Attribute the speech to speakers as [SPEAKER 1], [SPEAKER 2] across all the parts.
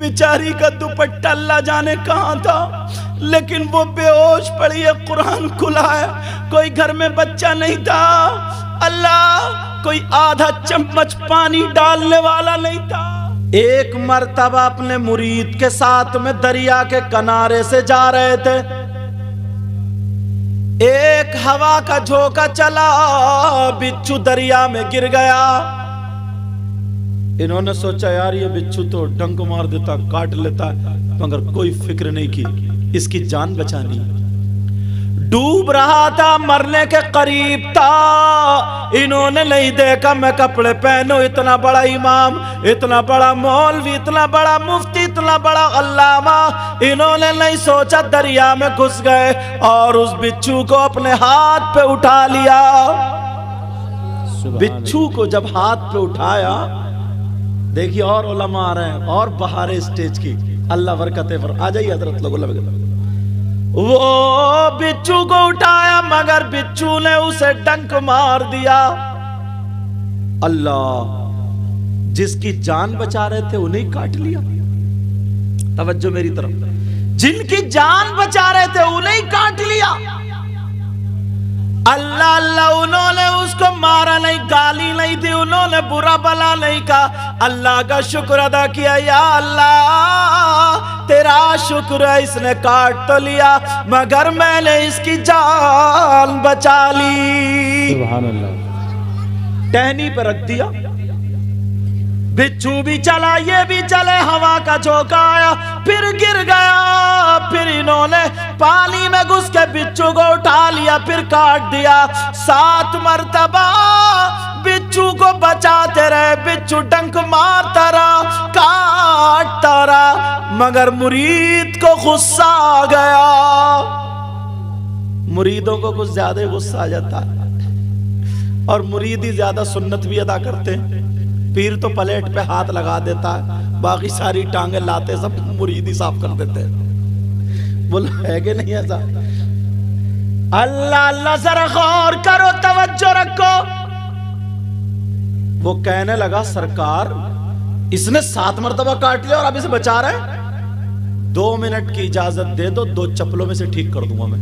[SPEAKER 1] بیچاری کا دوپٹہ اللہ جانے کہاں تھا، لیکن وہ بے ہوش پڑی ہے، قرآن کھلا ہے، کوئی گھر میں بچہ نہیں تھا، اللہ کوئی آدھا چمچ پانی ڈالنے والا نہیں تھا۔ ایک مرتبہ اپنے مرید کے ساتھ میں دریا کے کنارے سے جا رہے تھے، ایک ہوا کا جھونکا چلا، بچھو دریا میں گر گیا۔ انہوں نے سوچا یار یہ بچھو تو ڈنک مار دیتا، کاٹ لیتا، مگر کوئی فکر نہیں کی اس کی جان بچانی۔ ڈوب رہا تھا، مرنے کے قریب تھا، انہوں نے نہیں دیکھا میں کپڑے پہنوں، اتنا بڑا امام، اتنا بڑا مولوی، اتنا بڑا مفتی، اتنا بڑا علامہ، انہوں نے نہیں سوچا، دریا میں گھس گئے اور اس بچھو کو اپنے ہاتھ پہ اٹھا لیا۔ بچھو کو جب ہاتھ پہ اٹھایا، دیکھیے اور علماء آ رہے ہیں اور بہار اسٹیج کی، اللہ برکتیں پر آ جائیے حضرت لوگوں لگے۔ وہ بچھو کو اٹھایا مگر بچھو نے اسے ڈنک مار دیا۔ اللہ، جس کی جان بچا رہے تھے انہیں کاٹ لیا۔ توجہ میری طرف، جن کی جان بچا رہے تھے انہیں کاٹ لیا۔ اللہ اللہ، انہوں نے اس کو مارا نہیں، گالی نہیں دی، انہوں نے برا بلا نہیں کہا، اللہ کا شکر ادا کیا، یا اللہ تیرا شکر ہے، اس نے کاٹ تو لیا مگر میں نے اس کی جان بچا لی۔
[SPEAKER 2] سبحان اللہ۔
[SPEAKER 1] ٹہنی پہ رکھ دیا، بچھو بھی چلا، یہ بھی چلے، ہوا کا جھونکا آیا، پھر گر گیا، پھر انہوں نے پانی میں گھس کے بچھو کو اٹھا لیا، پھر کاٹ دیا۔ 7 مرتبہ بچھو کو بچاتے رہے، بچھو ڈنک مارتا رہا، کاٹتا رہا، مگر مرید کو غصہ آ گیا۔ مریدوں کو کچھ زیادہ غصہ آ جاتا ہے، اور مرید ہی زیادہ سنت بھی ادا کرتے ہیں۔ پیر تو پلیٹ پہ ہاتھ لگا دیتا ہے، باقی ساری ٹانگیں لاتے سب مرید ہی صاف کر دیتے ہیں۔ بولا ہے کہ نہیں ایسا؟ اللہ اللہ، ذرا غور کرو، توجہ رکھو۔ وہ کہنے لگا سرکار اس نے 7 مرتبہ کاٹ لیا اور اب اسے بچا رہے ہیں، 2 منٹ کی اجازت دے دو، 2 چپلوں میں سے ٹھیک کر دوں گا، میں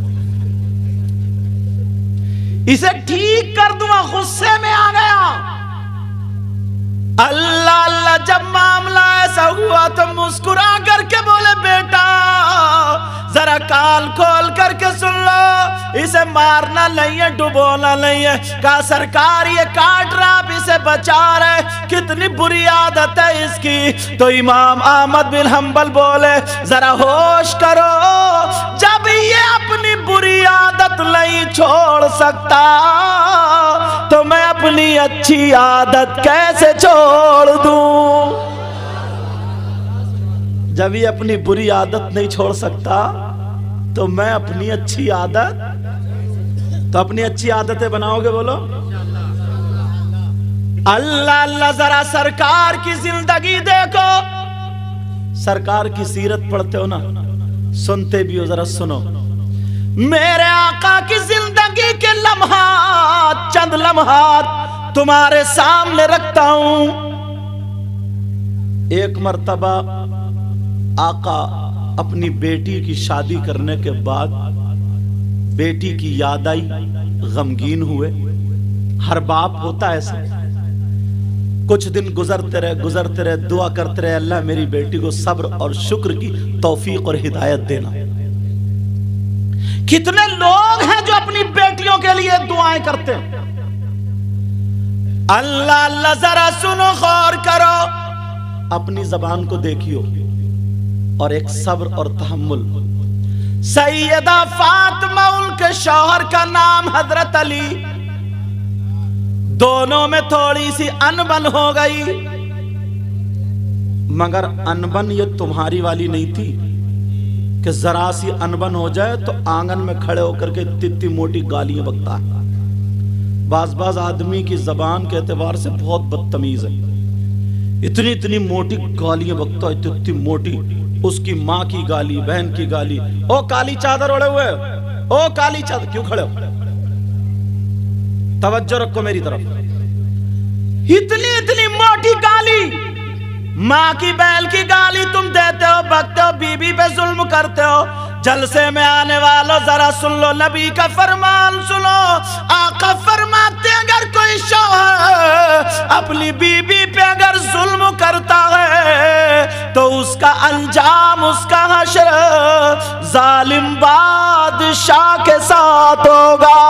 [SPEAKER 1] اسے ٹھیک کر دوں گا۔ غصے میں آ گیا۔ اللہ اللہ، جب معاملہ ایسا ہوا تو مسکرا کر کے بولے بیٹا ذرا کان کھول کر کے سن لو، اسے مارنا نہیں ہے، ڈبونا نہیں ہے۔ کہا سرکار یہ کاٹ رہا، اب اسے بچا رہے، کتنی بری عادت ہے اس کی۔ تو امام احمد بن حنبل بولے ذرا ہوش کرو، جب یہ اپنی بری عادت نہیں چھوڑ سکتا تو میں اپنی اچھی عادت کیسے چھوڑ دوں؟ جب یہ اپنی بری عادت نہیں چھوڑ سکتا تو میں اپنی اچھی عادت، تو اپنی اچھی عادتیں بناؤ گے؟ بولو اللہ اللہ۔ ذرا سرکار کی زندگی دیکھو، سرکار کی سیرت پڑھتے ہو نا، سنتے بھی ہو، ذرا سنو۔ میرے آقا کی زندگی کے لمحات، چند لمحات تمہارے سامنے رکھتا ہوں۔ ایک مرتبہ آقا اپنی بیٹی کی شادی کرنے کے بعد بیٹی کی یاد آئی، غمگین ہوئے۔ ہر باپ ہوتا ہے ایسا، کچھ دن گزرتے رہے، دعا کرتے رہے اللہ میری بیٹی کو صبر اور شکر کی توفیق اور ہدایت دینا۔ کتنے لوگ ہیں جو اپنی بیٹیوں کے لیے دعائیں کرتے ہیں؟ اللہ اللہ، ذرا سنو، غور کرو، اپنی زبان کو دیکھیو اور ایک صبر اور تحمل۔ سیدہ فاطمہ، ان کے شوہر کا نام حضرت علی، دونوں میں تھوڑی سی انبن ہو گئی، مگر انبن یہ تمہاری والی نہیں تھی کہ ذرا سی انبن ہو جائے تو آنگن میں کھڑے ہو کر کے اتنی موٹی گالیاں بکتا ہے۔ بعض آدمی کی زبان کے اعتبار سے بہت بدتمیز ہے، اتنی موٹی گالیاں بکتا ہے، اتنی موٹی، اس کی ماں کی گالی، بہن کی گالی، او کالی چادر اوڑے ہوئے، او کالی چادر کیوں کھڑے ہو؟ توجہ رکھو میری طرف۔ اتنی موٹی گالی، ماں کی بہن کی گالی تم دیتے کرتے ہو؟ جلسے میں آنے والوں ذرا سن لو، نبی کا فرمان سنو۔ آقا فرماتے ہیں اگر کوئی شوہر اپنی بیوی پہ اگر ظلم کرتا ہے تو اس کا انجام، اس کا حشر ظالم بادشاہ کے ساتھ ہوگا،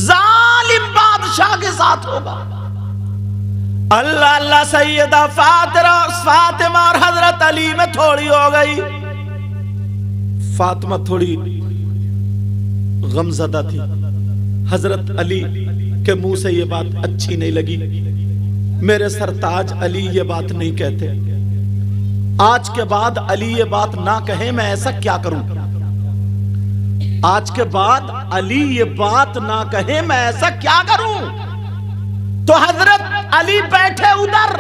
[SPEAKER 1] ظالم بادشاہ کے ساتھ ہوگا۔ اللہ اللہ، سیدہ فاطمہ اور حضرت علی میں تھوڑی ہو گئی۔ فاطمہ تھوڑی غمزدہ تھی، حضرت علی کے منہ سے یہ بات اچھی نہیں لگی۔ میرے سرتاج علی یہ بات نہیں کہتے، آج کے بعد علی یہ بات نہ کہیں، میں ایسا کیا کروں؟ آج کے بعد علی یہ بات نہ کہیں، میں ایسا کیا کروں؟ تو حضرت علی بیٹھے ادھر۔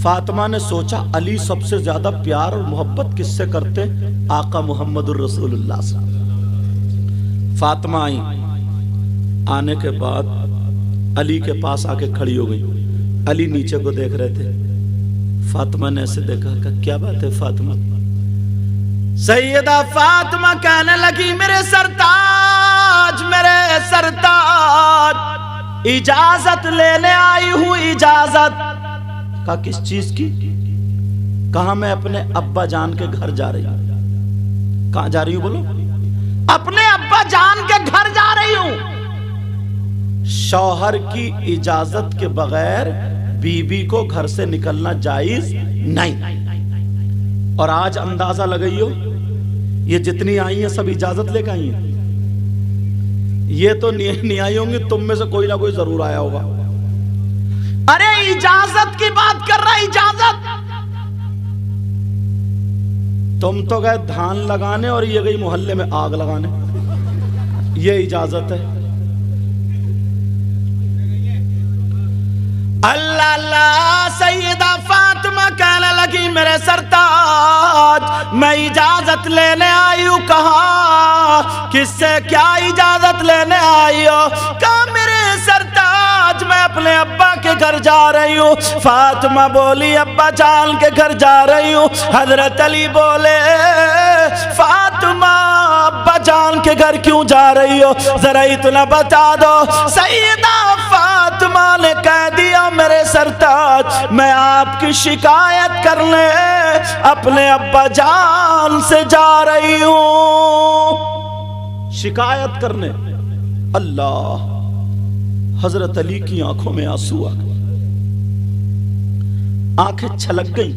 [SPEAKER 1] فاطمہ نے سوچا علی سب سے زیادہ پیار اور محبت کس سے کرتے؟ آقا محمد الرسول اللہ صلی اللہ علیہ وسلم۔ فاطمہ آئی، آنے کے بعد علی کے پاس آ کے کھڑی ہو گئی۔ علی نیچے کو دیکھ رہے تھے، فاطمہ نے ایسے دیکھا کہ کیا بات ہے فاطمہ؟ سیدہ فاطمہ کہنے لگی میرے سرتاج، میرے سرتاج، اجازت لینے آئی ہوں، اجازت۔ کہا کس چیز کی؟ کہا میں اپنے ابا جان کے گھر جا رہی ہوں۔ کہاں جا رہی ہوں بولو؟ اپنے ابا جان کے گھر جا رہی ہوں۔ شوہر کی اجازت کے بغیر بیوی کو گھر سے نکلنا جائز نہیں۔ اور آج اندازہ لگائیو، یہ جتنی آئی ہیں سب اجازت لے کے آئی ہیں؟ یہ تو نہیں آئی ہوں گی، تم میں سے کوئی نہ کوئی ضرور آیا ہوگا۔ ارے اجازت کی بات کر رہا، اجازت۔ تم تو گئے دھان لگانے اور یہ گئی محلے میں آگ لگانے، یہ اجازت ہے؟ اللہ اللہ، سیدہ فاطمہ کہنے لگی میرے سرتاج میں اجازت لینے آئی ہوں۔ کہا کس سے کیا اجازت لینے آئی ہو؟ کہا میرے سرتاج میں اپنے ابا کے گھر جا رہی ہوں۔ فاطمہ بولی ابا جان کے گھر جا رہی ہوں۔ حضرت علی بولے فاطمہ ابا جان کے گھر کیوں جا رہی ہو؟ ذرا اتنا بتا دو۔ سیدہ فاطمہ نے کہہ دیا میرے سرتاج میں آپ کی شکایت کرنے اپنے ابا جان سے جا رہی ہوں، شکایت کرنے۔ اللہ، حضرت علی کی آنکھوں میں آنسو آ گئے، آنکھیں چھلک گئی،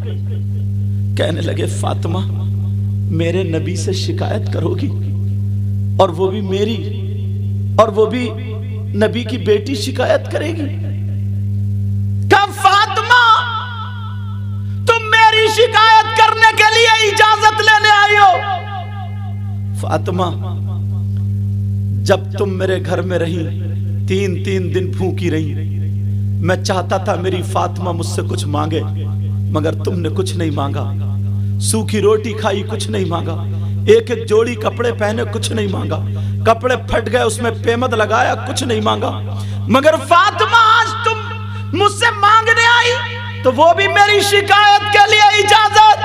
[SPEAKER 1] کہنے لگے فاطمہ میرے نبی سے شکایت کرو گی؟ اور وہ بھی میری، اور وہ بھی نبی کی بیٹی شکایت کرے گی؟ کہ فاطمہ تم میری شکایت کرنے کے لیے اجازت لینے آئی ہو؟ فاطمہ جب تم میرے گھر میں رہی، 3 دن بھوکی رہی، میں چاہتا تھا میری فاطمہ مجھ سے کچھ مانگے، مگر تم نے کچھ نہیں مانگا۔ سوکھی روٹی کھائی، کچھ نہیں مانگا۔ ایک جوڑی کپڑے پہنے، کچھ نہیں مانگا۔ کپڑے پھٹ گئے، اس میں پیمد لگایا، کچھ نہیں مانگا۔ مگر فاطمہ آج تم مجھ سے مانگنے آئی تو وہ بھی میری شکایت کے لیے اجازت؟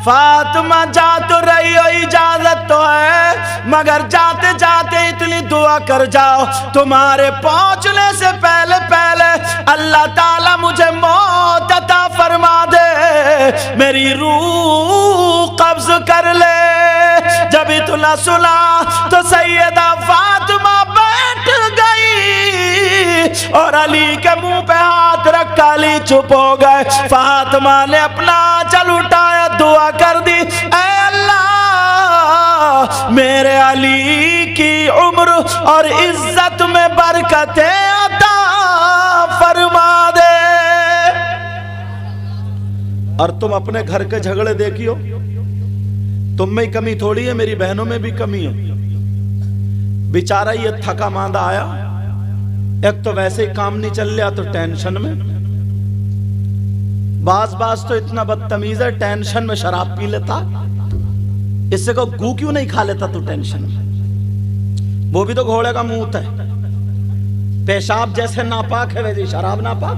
[SPEAKER 1] فاطمہ جا تو رہی ہو، اجازت تو ہے، مگر جاتے جاتے اتنی دعا کر جاؤ تمہارے پہنچنے سے پہلے اللہ تعالیٰ مجھے موت عطا فرما دے، میری روح قبض کر لے۔ جب اتنا سنا تو سیدہ فاطمہ بیٹھ گئی اور علی کے منہ پہ ہاتھ رکھ علی چپ ہو گئے۔ فاطمہ نے اپنا آنچل اٹھایا، دعا کر دی، اے اللہ میرے علی کی عمر اور عزت میں برکتیں عطا فرما دے۔ اور تم اپنے گھر کے جھگڑے دیکھیو، تم میں کمی تھوڑی ہے، میری بہنوں میں بھی کمی ہے۔ بیچارہ یہ تھکا ماندہ آیا، ایک تو ویسے ہی کام نہیں چل رہا تو ٹینشن میں، بعض تو اتنا بدتمیز ہے ٹینشن میں شراب پی لیتا، اس سے کو گو کیوں نہیں کھا لیتا تو ٹینشن میں؟ وہ بھی تو گھوڑے کا منہ ہے، پیشاب جیسے ناپاک ہے ویسے شراب ناپاک۔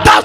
[SPEAKER 1] 10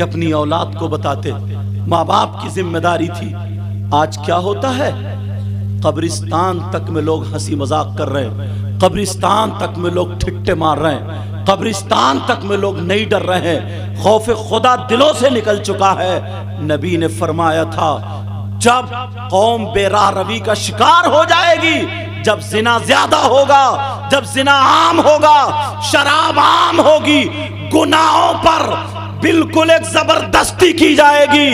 [SPEAKER 1] کہ اپنی اولاد کو بتاتے، ماں باپ کی ذمہ داری تھی۔ آج کیا ہوتا ہے؟ قبرستان تک میں لوگ ہنسی مذاق کر رہے ہیں، قبرستان تک میں لوگ ٹھٹے مار رہے ہیں، قبرستان تک میں لوگ نہیں ڈر رہے ہیں، خوف خدا دلوں سے نکل چکا ہے۔ نبی نے فرمایا تھا جب قوم بے راہ روی کا شکار ہو جائے گی، جب زنا زیادہ ہوگا، جب زنا عام ہوگا، شراب عام ہوگی، گناہوں پر بالکل ایک زبردستی کی جائے گی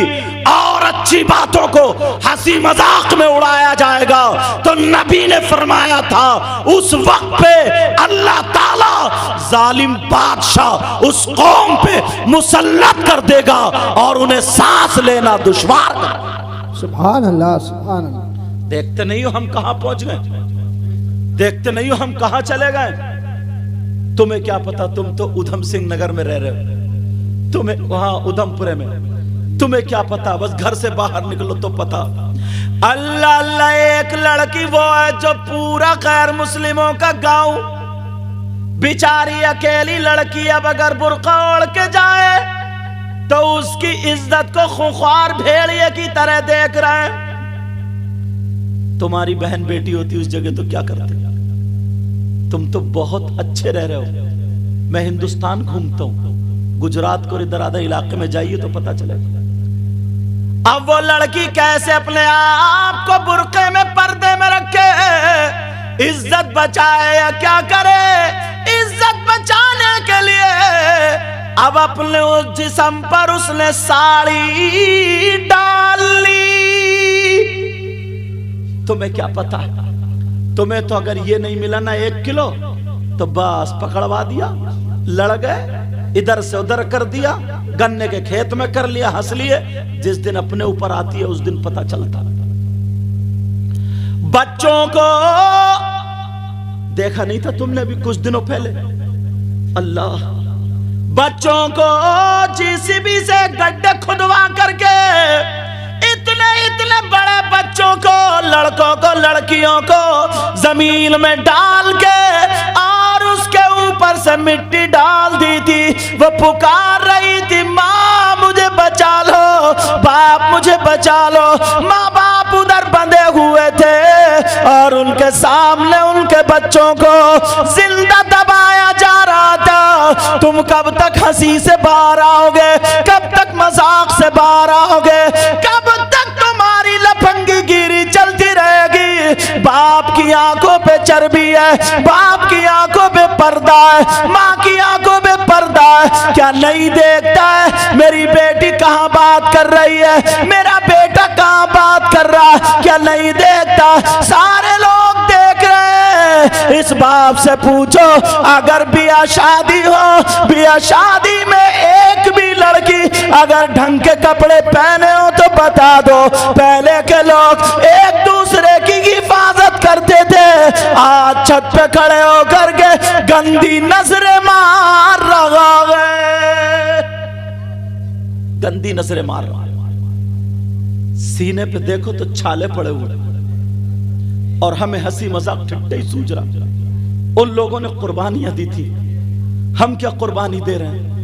[SPEAKER 1] اور اچھی باتوں کو ہنسی مذاق میں اڑایا جائے گا، تو نبی نے فرمایا تھا اس وقت پہ اللہ تعالیٰ ظالم بادشاہ اس قوم پہ مسلط کر دے گا اور انہیں سانس لینا دشوار کر دے گا۔
[SPEAKER 2] سبحان اللہ، سبحان اللہ۔
[SPEAKER 1] دیکھتے نہیں ہو ہم کہاں پہنچ گئے، دیکھتے نہیں ہو ہم کہاں چلے گئے۔ تمہیں کیا پتا، تم تو ادھم سنگھ نگر میں رہ رہے ہو، تمہیں وہاں ادھم پورے میں، تمہیں کیا پتا، بس گھر سے باہر نکلو تو پتا۔ اللہ اللہ، ایک لڑکی وہ ہے جو پورا غیر مسلموں کا گاؤں، بیچاری اکیلی لڑکی اب اگر برقع اوڑھ کے جائے تو اس کی عزت کو خونخوار بھیڑیے کی طرح دیکھ رہے ہیں۔ تمہاری بہن بیٹی ہوتی اس جگہ تو کیا کرتے؟ تم تو بہت اچھے رہ رہے ہو۔ میں ہندوستان گھومتا ہوں، گجرات کو ادھر آدھا علاقے میں جائیے تو پتا چلے گا۔ اب وہ لڑکی کیسے اپنے آپ کو برقعے میں پردے میں رکھے، عزت بچائے یا کیا کرے؟ عزت بچانے کے لیے اب اپنے اس جسم پر اس نے ساڑی ڈال لی۔ تمہیں کیا پتا ہے؟ تمہیں تو اگر یہ نہیں ملا نا 1 کلو تو بس پکڑوا دیا، لڑ گئے، ادھر سے ادھر کر دیا، گنے کے کھیت میں کر لیا، ہنس لیے۔ جس دن اپنے اوپر آتی ہے اس دن پتا چلتا۔ بچوں کو دیکھا نہیں تھا تم نے ابھی کچھ دنوں پہلے؟ اللہ، بچوں کو JCB سے گڈھے کھدوا کر کے اتنے بڑے بچوں کو، لڑکوں کو لڑکیوں کو زمین میں ڈال کے اور اس کے اوپر سے مٹی ڈال دی تھی۔ وہ پکار رہی تھی ماں مجھے بچا لو، باپ مجھے بچا لو۔ ماں باپ ادھر بندھے ہوئے تھے اور ان کے سامنے ان کے بچوں کو زندہ دبایا جا رہا تھا۔ تم کب تک ہنسی سے باہر آؤ گے؟ کب تک مذاق سے باہر آؤ گے؟ کب تک تمہاری لفنگی گیری چلتی رہے گی؟ باپ کی آنکھوں پہ چربی ہے، باپ کی آنکھوں پہ پردہ ہے، ماں کی آنکھوں پہ پردہ ہے۔ کیا نہیں دیکھتا ہے میری بیٹی کہاں بات کر رہی ہے، میرا بیٹا کہاں بات کر رہا ہے؟ کیا نہیں دیکھتا؟ سارے لوگ دیکھ رہے ہیں۔ اس باپ سے پوچھو اگر بیاہ شادی ہو، بیاہ شادی میں ایک بھی لڑکی اگر ڈھنگ کے کپڑے پہنے ہو تو بتا دو، پہلے کے لوگ ایک دوسرے کی حفاظت کرتے تھے، آج چھت پہ کھڑے ہو کر کے گندی نظریں مار رہا ہے، گندی نظریں مار رہا ہے۔ سینے پہ دیکھو تو چھالے پڑے ہوئے اور ہمیں ہنسی مذاق ٹھٹے ہی سوج رہا۔ ان لوگوں نے قربانیاں دی تھی، ہم کیا قربانی دے رہے ہیں؟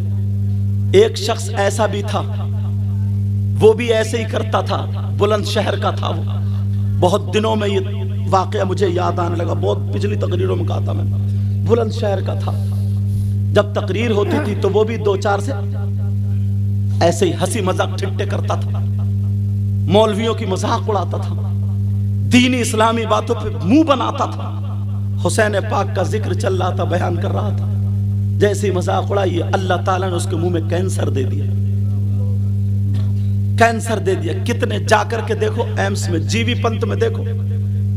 [SPEAKER 1] ایک شخص ایسا بھی تھا، وہ بھی ایسے ہی کرتا تھا، بلند شہر کا تھا وہ۔ بہت دنوں میں یہ واقعہ مجھے یاد آنے لگا، بہت پچھلی تقریروں میں کہا تھا میں، بلند شہر کا تھا۔ جب تقریر ہوتی تھی تو وہ بھی 2-4 سے ایسے ہی ہنسی مذاق ٹھٹے کرتا تھا، مولویوں کی مذاق اڑاتا تھا، دینی اسلامی باتوں پہ منہ بناتا تھا۔ حسین پاک کا ذکر چل رہا تھا، بیان کر رہا تھا، جیسے ہی مذاق اڑائی اللہ تعالیٰ نے اس کے منہ میں کینسر دے دیا، کینسر دے دیا۔ کتنے جا کر کے دیکھو ایمس میں، جی وی پنت میں دیکھو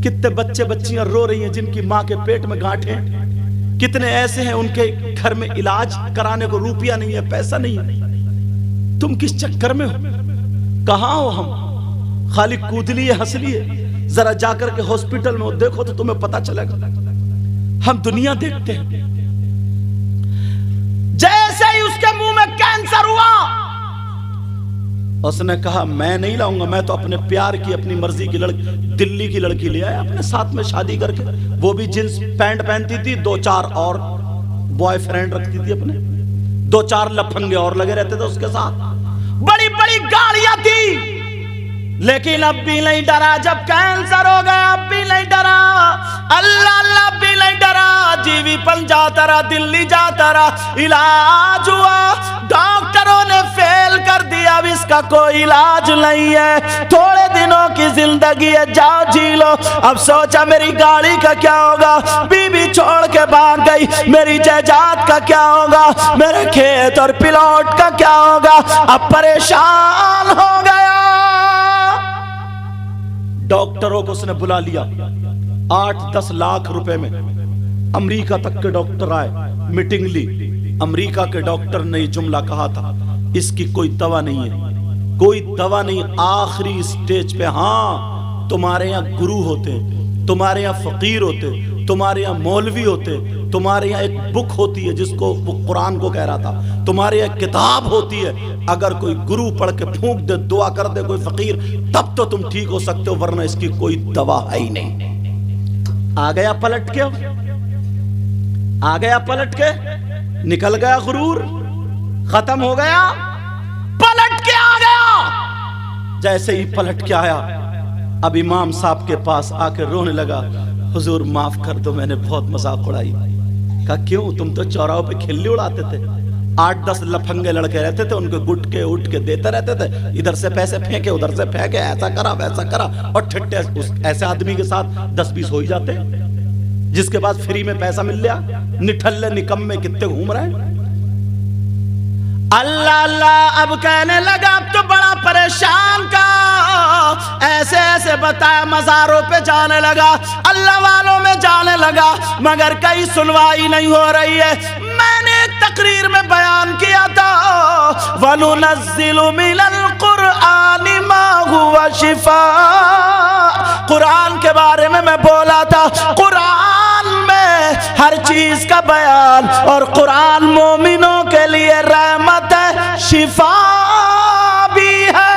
[SPEAKER 1] کتنے بچے بچیاں رو رہی ہیں جن کی ماں کے پیٹ میں گانٹھیں، کتنے ایسے ہیں ان کے گھر میں علاج کرانے کو روپیہ نہیں ہے، پیسہ نہیں ہے۔ تم کس چکر میں ہو؟ کہاں ہو ہم؟ خالی کود لیے ہنس لیے؟ ذرا جا کر کے ہاسپٹل میں دیکھو تو تمہیں پتا چلے گا۔ ہم دنیا دیکھتے ہیں۔ جیسے ہی اس کے منہ میں کینسر ہوا، اس نے کہا میں نہیں لاؤں گا، میں تو اپنے پیار کی اپنی مرضی کی لڑکی، دلی کی لڑکی لے آیا اپنے ساتھ میں شادی کر کے۔ وہ بھی جنس پینٹ پہنتی تھی، 2-4 اور بوائے فرینڈ رکھتی تھی اپنے، 2-4 لفنگے اور لگے رہتے تھے اس کے ساتھ۔ بڑی بڑی گاڑیاں تھی، لیکن اب بھی نہیں ڈرا. جب کینسر ہو گیا اب بھی نہیں ڈرا. اللہ اللہ اب بھی نہیں ڈرا. جی وی پن جاتا رہا، دلی جاتا رہا، علاج ہوا، ڈاکٹروں نے فیل کر دیا، اب اس کا کوئی علاج نہیں ہے، تھوڑے دنوں کی زندگی ہے، جاؤ جی لو. اب سوچا میری گاڑی کا کیا ہوگا، بیوی چھوڑ کے بھاگ گئی، میری جائیداد کا کیا ہوگا، میرے کھیت اور پلاٹ کا کیا ہوگا. اب پریشان ہو گیا. ڈاکٹروں کو اس نے بلا لیا، 8-10 لاکھ روپے میں امریکہ تک کے ڈاکٹر آئے، میٹنگ لی. امریکہ کے ڈاکٹر نے یہ جملہ کہا تھا، اس کی کوئی دوا نہیں ہے، کوئی دوا نہیں، آخری سٹیج پہ. ہاں تمہارے یہاں گرو ہوتے، تمہارے یہاں فقیر ہوتے، تمہارے یہاں مولوی ہوتے، تمہارے یہاں ایک بک ہوتی ہے جس کو وہ قرآن کو کہہ رہا تھا، تمہارے یہاں کتاب ہوتی ہے، اگر کوئی گرو پڑھ کے پھونک دے، دعا کر دے کوئی فقیر، تب تو تم ٹھیک ہو سکتے ہو، ورنہ اس کی کوئی دوا ہے ہی نہیں. آ گیا پلٹ کے، آ گیا پلٹ کے، نکل گیا غرور، ختم ہو گیا، پلٹ کے آ گیا. جیسے ہی پلٹ کے آیا، اب امام صاحب کے پاس آ کے رونے لگا، حضور معاف کر دو، میں نے بہت مذاق اڑائی. کہا کیوں؟ تم تو چوراہوں پہ کھلی اڑاتے تھے، 8-10 لفنگے لڑکے رہتے تھے، ان کو گٹکے اٹھ کے دیتے رہتے تھے، ادھر سے پیسے پھینکے ادھر سے پھینکے، ایسا کرا ویسا کرا، اور ٹھٹے ایسے آدمی کے ساتھ 10-20 ہو ہی جاتے، جس کے بعد فری میں پیسہ مل لیا. نٹھلے نکمے کتنے گھوم رہے ہیں. اللہ اللہ اب کہنے لگا، اب تو بڑا پریشان کا، ایسے ایسے بتایا، مزاروں پہ جانے لگا، اللہ والوں میں جانے لگا، مگر کئی سنوائی نہیں ہو رہی ہے. میں نے ایک تقریر میں بیان کیا تھا، وَنُنَزِّلُ مِنَ الْقُرْآنِ مَا هُوَ شِفَاء. قرآن کے بارے میں بولا تھا، قرآن میں ہر چیز کا بیان، اور قرآن مومنوں کے لیے رحمت ہے، شفا بھی ہے.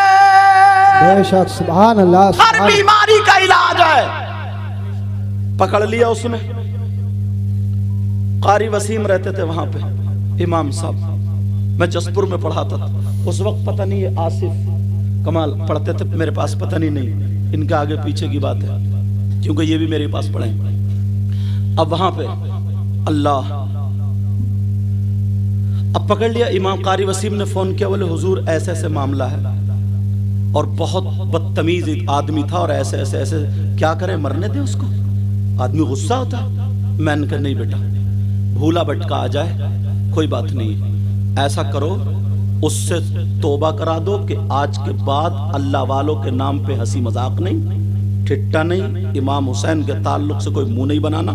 [SPEAKER 2] بے شک، سبحان اللہ.
[SPEAKER 1] ہر بیماری کا علاج ہے. پکڑ لیا اس نے. قاری وسیم رہتے تھے وہاں پہ، امام صاحب، میں جسپور میں پڑھاتا تھا اس وقت. پتہ نہیں یہ آصف کمال پڑھتے تھے میرے پاس، پتہ نہیں ان کے آگے پیچھے کی بات ہے، کیونکہ یہ بھی میرے پاس پڑھیں. اب وہاں پہ اللہ، اب پکڑ لیا. امام قاری وسیم نے فون کیا، بولے حضور ایسے ایسے معاملہ ہے، اور بہت بدتمیز آدمی تھا، اور ایسے ایسے ایسے، کیا کریں، مرنے دیں اس کو. آدمی غصہ ہوتا. میں نے کہا نہیں بیٹا، بھولا بھٹکا آ جائے کوئی بات نہیں، ایسا کرو اس سے توبہ کرا دو کہ آج کے بعد اللہ والوں کے نام پہ ہنسی مذاق نہیں، ٹھٹا نہیں، امام حسین کے تعلق سے کوئی منہ نہیں بنانا،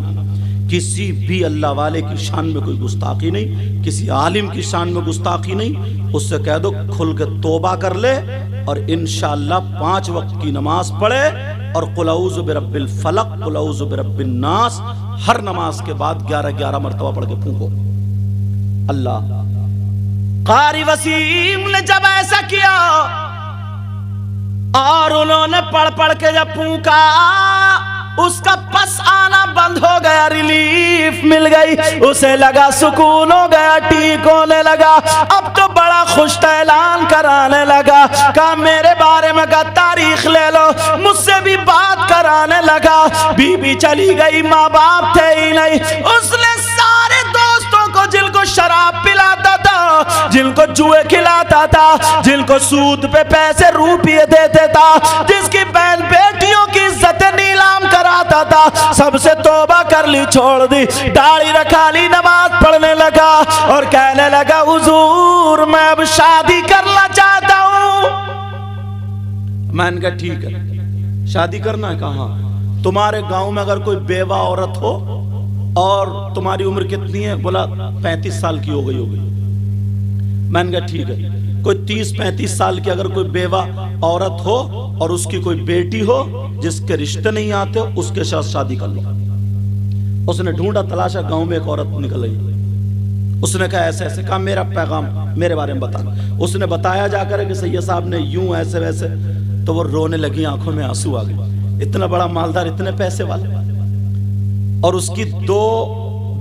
[SPEAKER 1] کسی بھی اللہ والے کی شان میں کوئی گستاخی نہیں، کسی عالم کی شان میں گستاخی نہیں. اس سے کہہ دو کھل کے توبہ کر لے، اور انشاءاللہ 5 وقت کی نماز پڑھے، اور قل اعوذ برب الفلق، قل اعوذ برب الناس ہر نماز کے بعد 11 مرتبہ پڑھ کے پھونکو. اللہ. قاری وسیم نے جب ایسا کیا، اور انہوں نے پڑھ کے جب پھونکا، اس کا پس آنا بند ہو گیا، ریلیف مل گئی، اسے لگا سکون ہو گیا، ٹھیک ہونے لگا. اب تو بڑا خوش اعلان کرانے لگا، کہا میرے بارے میں کا تاریخ لے لو، مجھ سے بھی بات کرانے لگا. بیوی چلی گئی، ماں باپ تھے ہی نہیں. اس نے سارے دوستوں کو، جن کو شراب پلاتا تھا، جن کو جوئے کھلاتا تھا، جن کو سود پہ پیسے روپیے دیتے تھا، جس کی بہن بیٹیوں کی عزت نیلام کراتا تھا، سب سے توبہ کر لی، چھوڑ دی، داڑھی رکھا لی، نماز پڑھنے لگا، اور کہنے لگا حضور میں اب شادی کرنا چاہتا ہوں. میں نے کہا ٹھیک ہے، شادی کرنا ہے. کہاں؟ تمہارے گاؤں میں اگر کوئی بیوہ عورت ہو، اور تمہاری عمر کتنی ہے؟ بولا 35 سال کی ہو گئی. میں نے کہا ٹھیک ہے، کوئی 30-35 سال کی اگر کوئی بیوہ عورت ہو، اور اس کی کوئی بیٹی ہو جس کے رشتے نہیں آتے، اس کے ساتھ شادی کر لو. اس نے ڈھونڈا تلاشا، گاؤں میں ایک عورت نکل گئی. اس نے کہا ایسے ایسے. کہا میرا پیغام میرے بارے میں بتا. اس نے بتایا جا کر کہ سید صاحب نے یوں ایسے ویسے. تو وہ رونے لگی، آنکھوں میں آنسو آ گئے. اتنا بڑا مالدار، اتنے پیسے والا، اور اس کی 2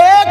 [SPEAKER 1] 1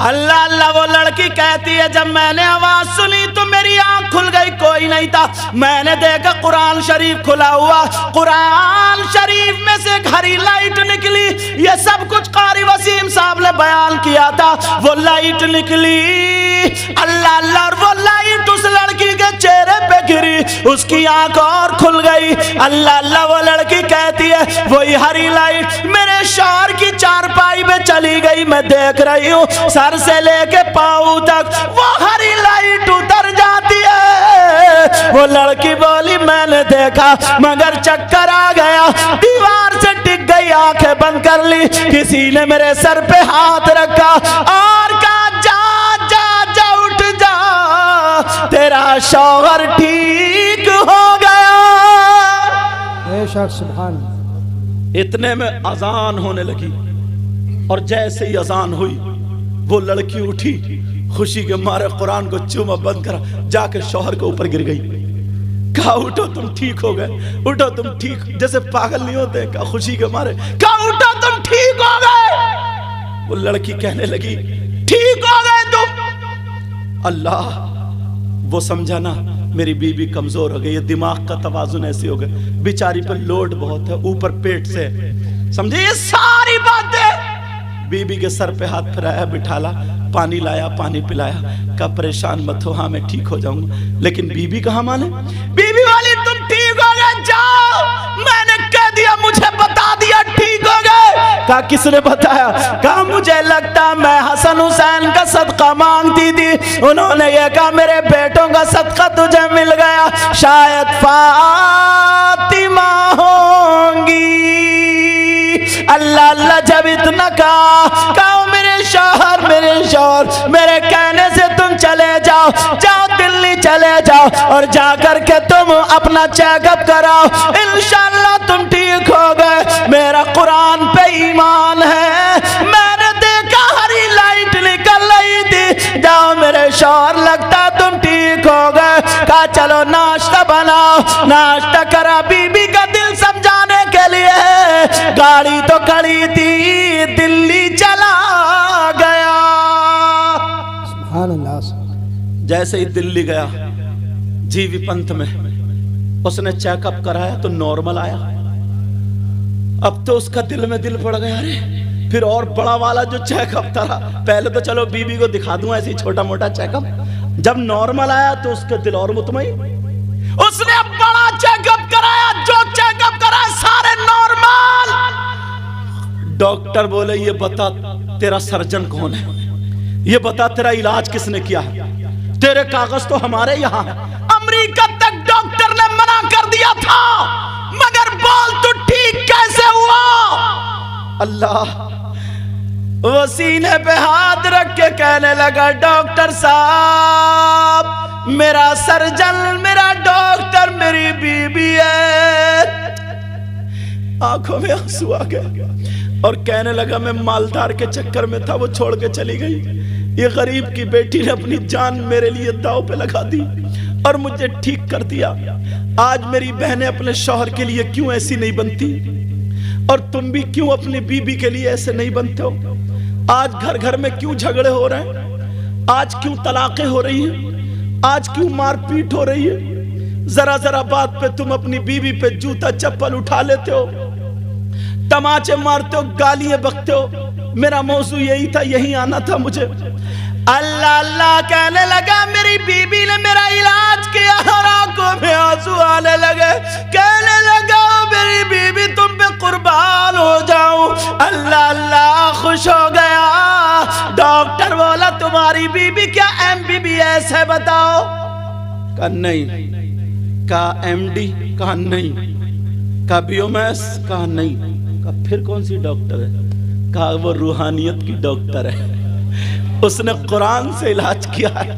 [SPEAKER 1] اللہ اللہ وہ لڑکی کہتی ہے جب میں نے آواز سنی تو میری آنکھ کھل گئی، کوئی نہیں تھا، میں نے دیکھا قرآن شریف کھلا ہوا، قرآن شریف میں سے ایک ہری لائٹ نکلی، یہ سب کچھ قاری وسیم صاحب نے بیان کیا تھا، وہ لائٹ نکلی، اللہ اللہ، اور وہ لائٹ اس لڑکی کے چہرے پہ گری، اس کی آنکھ اور کھل گئی، اللہ اللہ وہ لڑکی کہتی ہے وہی ہری لائٹ میرے شوہر کی چارپائی میں چلی گئی، میں دیکھ رہی ہوں سر سے لے کے پاؤں تک وہ ہری لائٹ اتر جاتی ہے۔ وہ لڑکی بولی میں نے دیکھا مگر چکر آ گیا، دیوار سے ٹک گئی، آنکھیں بند کر لی، کسی نے میرے سر پہ ہاتھ رکھا اور کہا جا جا جا اٹھ جا، تیرا شوہر ٹھیک ہو گیا۔
[SPEAKER 2] بے شک سبحان اللہ۔
[SPEAKER 1] اتنے میں اذان ہونے لگی، اور جیسے ہی اذان ہوئی وہ لڑکی اٹھی، خوشی کے مارے قرآن کو چوما بند کرا، جا کے شوہر کے اوپر گر گئی، کہا اٹھو تم ٹھیک ہو گئے، اٹھو تم ٹھیک، جیسے پاگل نہیں ہوتے، کہا خوشی کے مارے، کہا اٹھو تم ٹھیک ہو گئے۔ وہ لڑکی کہنے لگی ٹھیک ہو گئے تم؟ اللہ، وہ سمجھا نا میری بیوی کمزور ہو گئی، یہ دماغ کا توازن ایسی ہو گئے، بیچاری پر لوڈ بہت ہے، اوپر پیٹ سے، سمجھے یہ ساری باتیں۔ بی بی کے سر پہ ہاتھ پھرایا، بٹھالا، پانی لایا، پانی پلایا، کہا پریشان مت ہو، ہاں میں ٹھیک ہو جاؤں گا، لیکن بی بی کہاں مانے؟ بی بی والی تم ٹھیک ہو گئے، جاؤ، میں نے کہہ دیا، مجھے بتا دیا ٹھیک ہو گئے۔ کہا کس نے بتایا؟ کہا مجھے لگتا میں حسن حسین کا صدقہ مانگتی تھی، انہوں نے یہ کہا میرے بیٹوں کا صدقہ تجھے مل گیا، شاید فاطمہ ہوں گی۔ اللہ اللہ، جب اتنا کہا میرے شوہر میرے کہنے سے تم چلے جاؤ، جاؤ دلی چلے جاؤ، اور جا کر کے تم اپنا چیک اپ کراؤ، انشاءاللہ تم ٹھیک ہو گئے، میرا قرآن پہ ایمان ہے، میں نے دیکھا ہری لائٹ نکل رہی تھی، جاؤ میرے شوہر لگتا تم ٹھیک ہو گئے۔ کہا چلو ناشتہ بناؤ، ناشتہ کرا، بی بی کا دل سمجھانے کے لیے گاڑی تو کھڑی تھی، دلی چلا گیا۔
[SPEAKER 2] سبحان اللہ۔
[SPEAKER 1] جیسے ہی دلی گیا، جی وی پنتھ میں اس نے چیک اپ کرایا تو نارمل آیا، اب تو اس کا دل میں دل پڑ گیا، ارے پھر اور بڑا والا جو چیک اپ تھا، پہلے تو چلو بی بی کو دکھا دوں ایسی چھوٹا موٹا چیک اپ، جب نارمل آیا تو اس کا دل اور مطمئن، اس نے بڑا چیک اپ کرایا، جو چیک اپ کرایا سارے نارمل۔ ڈاکٹر بولے یہ بتا تیرا سرجن کون ہے، یہ بتا تیرا علاج کس نے کیا ہے، تیرے کاغذ تو ہمارے یہاں ہیں، امریکہ تک ڈاکٹر نے منع کر دیا تھا، مگر بول تو ٹھیک کیسے ہوا؟ اللہ، وہ سینے پہ ہاتھ رکھ کے کہنے لگا ڈاکٹر صاحب میرا سرجن، میرا ڈاکٹر میری بیوی ہے۔ آنکھوں میں آنسو آ گیا اور کہنے لگا میں مالدار کے چکر میں تھا، وہ چھوڑ کے چلی گئی، یہ غریب کی بیٹی نے اپنی جان میرے لیے داؤ پہ لگا دی اور مجھے ٹھیک کر دیا، آج میری بہنیں اپنے شوہر کے لیے کیوں ایسی نہیں بنتی، اور تم بھی کیوں اپنی بیوی کے لیے ایسے نہیں بنتے ہو؟ آج گھر گھر میں کیوں جھگڑے ہو رہے ہیں؟ آج کیوں طلاقیں ہو رہی ہیں؟ آج کیوں مار پیٹ ہو رہی ہے؟ ذرا ذرا بات پہ تم اپنی بیوی پہ جوتا چپل اٹھا لیتے ہو، تماچے مارتے ہو، گالیاں بکتے ہو۔ میرا موضوع یہی تھا، یہی آنا تھا مجھے۔ اللہ اللہ کہنے لگا میری بیوی نے میرا علاج کیا اور آنکھوں میں آنسو آنے لگے، کہنے لگا میری بیوی تم پہ قربان ہو جاؤں۔ اللہ اللہ خوش ہو گیا۔ ڈاکٹر بولا تمہاری بیوی کیا MBBS ہے بتاؤ؟ کہا نہیں۔ کہا MD؟ کہا نہیں۔ کہا BMS؟ کہا نہیں۔ کہا پھر کون سی ڈاکٹر ہے؟ کہا وہ روحانیت کی ڈاکٹر ہے، اس نے قرآن سے علاج کیا ہے۔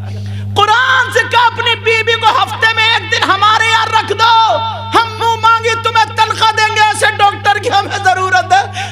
[SPEAKER 1] قرآن سے کہا اپنی بیوی کو ہفتے میں ایک دن ہمارے یہاں رکھ دو، ہم منہ مانگی تمہیں تنخواہ دیں گے، ایسے ڈاکٹر کی ہمیں ضرورت ہے۔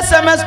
[SPEAKER 1] SMS